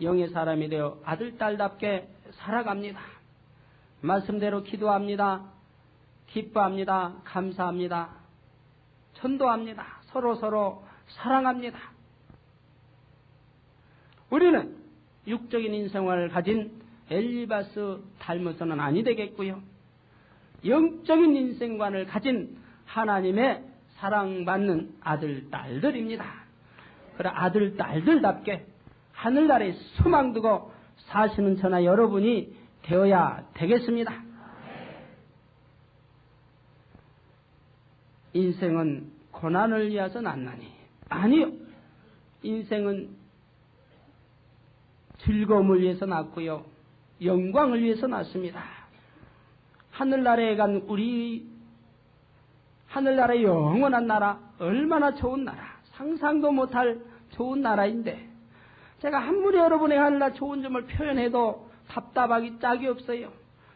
영의 사람이 되어 아들 딸답게 살아갑니다. 말씀대로 기도합니다. 기뻐합니다. 감사합니다. 전도합니다. 서로 사랑합니다. 우리는 육적인 인생을 가진 엘리바스 닮아서는 아니 되겠고요. 영적인 인생관을 가진 하나님의 사랑받는 아들 딸들입니다. 그래 아들 딸들답게 하늘나라에 소망 두고 사시는 저나 여러분이 되어야 되겠습니다. 인생은 고난을 위해서 났나니? 아니요. 인생은 즐거움을 위해서 났고요. 영광을 위해서 났습니다. 하늘나라에 간 우리 하늘나라의 영원한 나라, 얼마나 좋은 나라, 상상도 못할 좋은 나라인데 제가 아무리 여러분의 하늘나라 좋은 점을 표현해도 답답하기 짝이 없어요.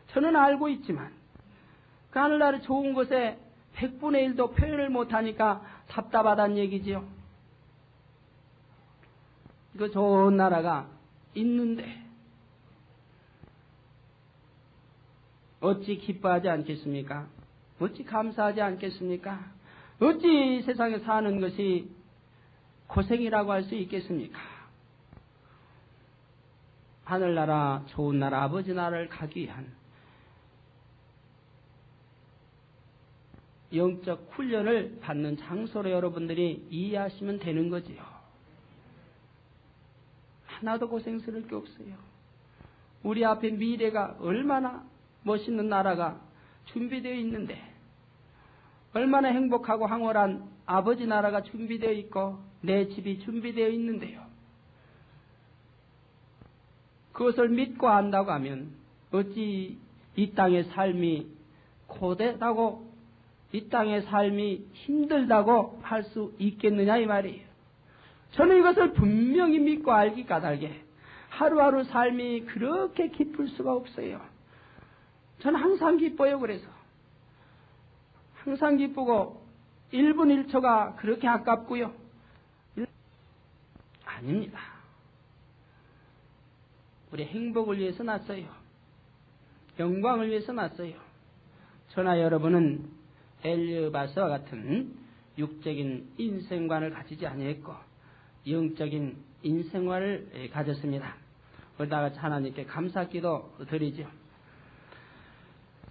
저는 알고 있지만 그 하늘나라 좋은 곳에 100분의 1도 표현을 못하니까 답답하다는 얘기지요. 그 좋은 나라가 있는데 어찌 기뻐하지 않겠습니까? 어찌 감사하지 않겠습니까? 어찌 세상에 사는 것이 고생이라고 할 수 있겠습니까? 하늘나라, 좋은 나라, 아버지 나라를 가기 위한 영적 훈련을 받는 장소로 여러분들이 이해하시면 되는 거지요. 하나도 고생스러울 게 없어요. 우리 앞에 미래가 얼마나 멋있는 나라가 준비되어 있는데 얼마나 행복하고 황홀한 아버지 나라가 준비되어 있고 내 집이 준비되어 있는데요. 그것을 믿고 안다고 하면 어찌 이 땅의 삶이 고되다고 이 땅의 삶이 힘들다고 할 수 있겠느냐 이 말이에요. 저는 이것을 분명히 믿고 알기 까닭에 하루하루 삶이 그렇게 기쁠 수가 없어요. 저는 항상 기뻐요. 그래서 항상 기쁘고 1분 1초가 그렇게 아깝고요. 아닙니다. 우리 행복을 위해서 났어요. 영광을 위해서 났어요. 저나 여러분은 엘리바스와 같은 육적인 인생관을 가지지 아니했고 영적인 인생관을 가졌습니다. 우리 다 같이 하나님께 감사기도 드리죠.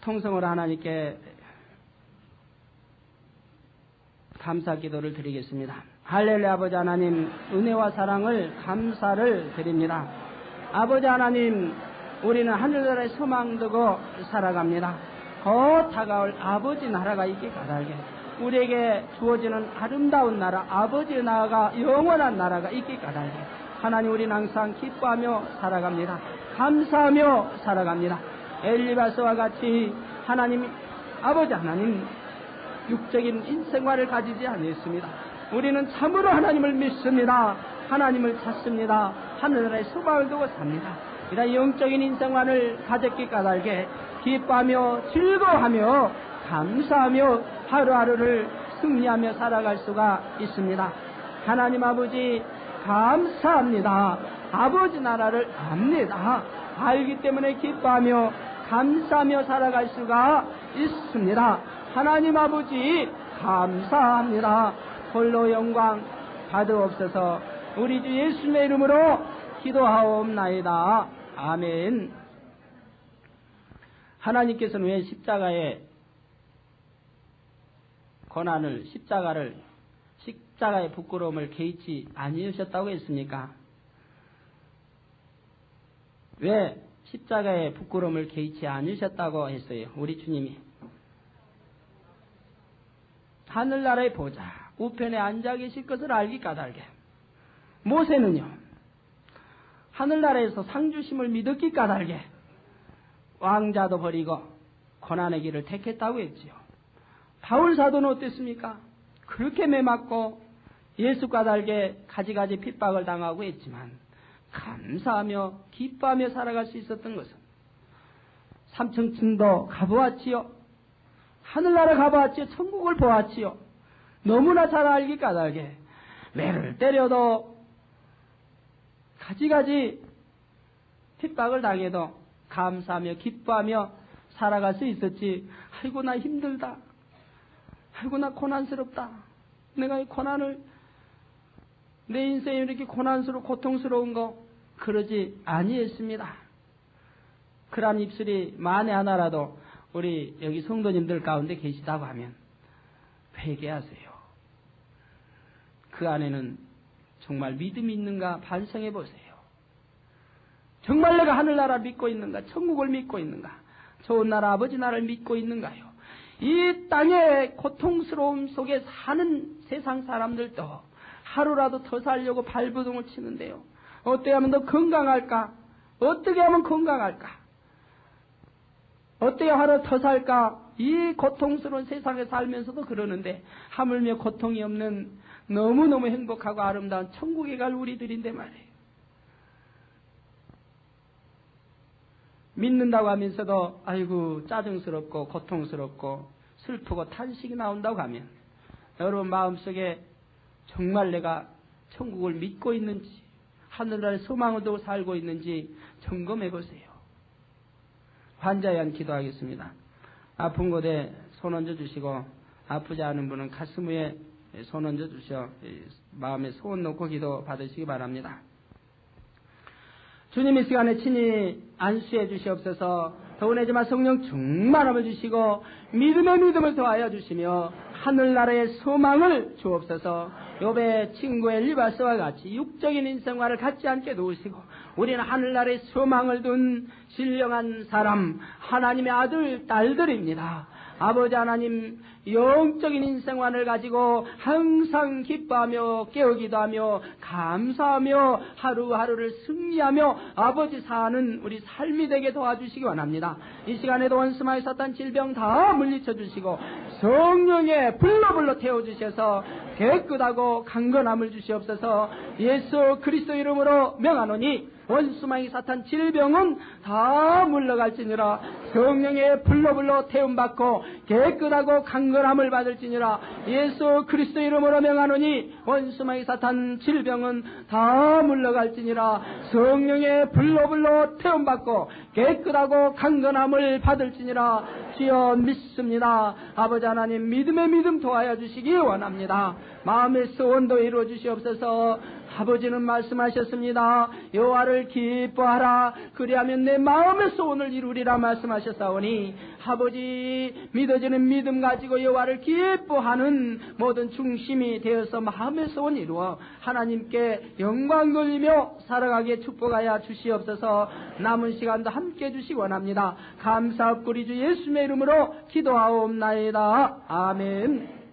통성으로 하나님께 감사기도를 드리겠습니다. 할렐루야. 아버지 하나님, 은혜와 사랑을 감사를 드립니다. 아버지 하나님, 우리는 하늘나라에 소망 두고 살아갑니다. 곧 다가올 아버지 나라가 있기 바라게 우리에게 주어지는 아름다운 나라, 아버지의 나라가 영원한 나라가 있기 바라게 하나님, 우리는 항상 기뻐하며 살아갑니다. 감사하며 살아갑니다. 엘리바스와 같이 하나님, 아버지 하나님, 육적인 인생관을 가지지 않았습니다. 우리는 참으로 하나님을 믿습니다. 하나님을 찾습니다. 하늘나라에 소망을 두고 삽니다. 이런 영적인 인생관을 가졌기 까닭에 기뻐하며 즐거워하며 감사하며 하루하루를 승리하며 살아갈 수가 있습니다. 하나님 아버지 감사합니다. 아버지 나라를 압니다. 알기 때문에 기뻐하며 감사하며 살아갈 수가 있습니다. 하나님 아버지 감사합니다. 홀로 영광 받으옵소서. 우리 주 예수님의 이름으로 기도하옵나이다. 아멘. 하나님께서는 왜 십자가의 고난을, 십자가의 부끄러움을 개의치 아니하셨다고 했습니까? 왜 십자가의 부끄러움을 개의치 않으셨다고 했어요? 우리 주님이 하늘나라의 보좌 우편에 앉아 계실 것을 알기 까닭에 모세는요 하늘나라에서 상주심을 믿었기 까닭에 왕자도 버리고 고난의 길을 택했다고 했지요. 바울 사도는 어땠습니까? 그렇게 매맞고 예수 까닭에 가지가지 핍박을 당하고 했지만 감사하며 기뻐하며 살아갈 수 있었던 것은 삼층층도 가보았지요. 하늘나라 가보았지요. 천국을 보았지요. 너무나 잘 알기 까닭에 매를 때려도 가지가지 핍박을 당해도 감사하며 기뻐하며 살아갈 수 있었지. 아이고 나 힘들다. 아이고 나 고난스럽다. 내가 이 고난을 내 인생이 이렇게 고난스럽고 고통스러운 거 그러지 아니했습니다. 그런 입술이 만에 하나라도 우리 여기 성도님들 가운데 계시다고 하면 회개하세요. 그 안에는 정말 믿음이 있는가 반성해 보세요. 정말 내가 하늘나라 믿고 있는가? 천국을 믿고 있는가? 좋은 나라 아버지 나라를 믿고 있는가요? 이 땅의 고통스러움 속에 사는 세상 사람들도 하루라도 더 살려고 발버둥을 치는데요. 어떻게 하면 더 건강할까? 어떻게 하면 건강할까? 어떻게 하루 더 살까? 이 고통스러운 세상에 살면서도 그러는데 하물며 고통이 없는 너무너무 행복하고 아름다운 천국에 갈 우리들인데 말이에요. 믿는다고 하면서도 아이고 짜증스럽고 고통스럽고 슬프고 탄식이 나온다고 하면 여러분 마음속에 정말 내가 천국을 믿고 있는지 하늘나라의 소망을 두고 살고 있는지 점검해 보세요. 환자에 대한 기도하겠습니다. 아픈 곳에 손 얹어 주시고 아프지 않은 분은 가슴 위에 손 얹어 주셔 마음에 소원 놓고 기도 받으시기 바랍니다. 주님 이 시간에 친히 안수해 주시옵소서. 더운해지만 성령 충만함을 주시고 믿음의 믿음을 더하여 주시며 하늘나라의 소망을 주옵소서. 욥의 친구 엘리바스와 같이 육적인 인생과를 갖지 않게 놓으시고 우리는 하늘나라의 소망을 둔 신령한 사람 하나님의 아들 딸들입니다. 아버지 하나님 영적인 인생관을 가지고 항상 기뻐하며 깨우기도 하며 감사하며 하루하루를 승리하며 아버지 사는 우리 삶이 되게 도와주시기 원합니다. 이 시간에도 원수마의 사탄 질병 다 물리쳐 주시고 성령의 불로 태워주셔서 깨끗하고 강건함을 주시옵소서. 예수 그리스도 이름으로 명하노니 원수마의 사탄 질병은 다 물러갈지니라. 성령의 불로 태움받고 깨끗하고 강건함을 받을지니라. 예수 그리스도 이름으로 명하노니 원수마의 사탄 질병은 다 물러갈지니라. 성령의 불로 태움받고 깨끗하고 강건함을 받을지니라. 주여 믿습니다. 아버지 하나님 믿음의 믿음 도와여 주시기 원합니다. 마음의 소원도 이루어 주시옵소서. 아버지는 말씀하셨습니다. 여호와를 기뻐하라. 그리하면 내 마음의 소원을 이루리라 말씀하셨사오니 아버지 믿어지는 믿음 가지고 여호와를 기뻐하는 모든 중심이 되어서 마음의 소원 이루어 하나님께 영광 돌리며 살아가게 축복하여 주시옵소서. 남은 시간도 함께 해주시기 원합니다. 감사합니다. 우리 주 예수님의 이름으로 기도하옵나이다. 아멘.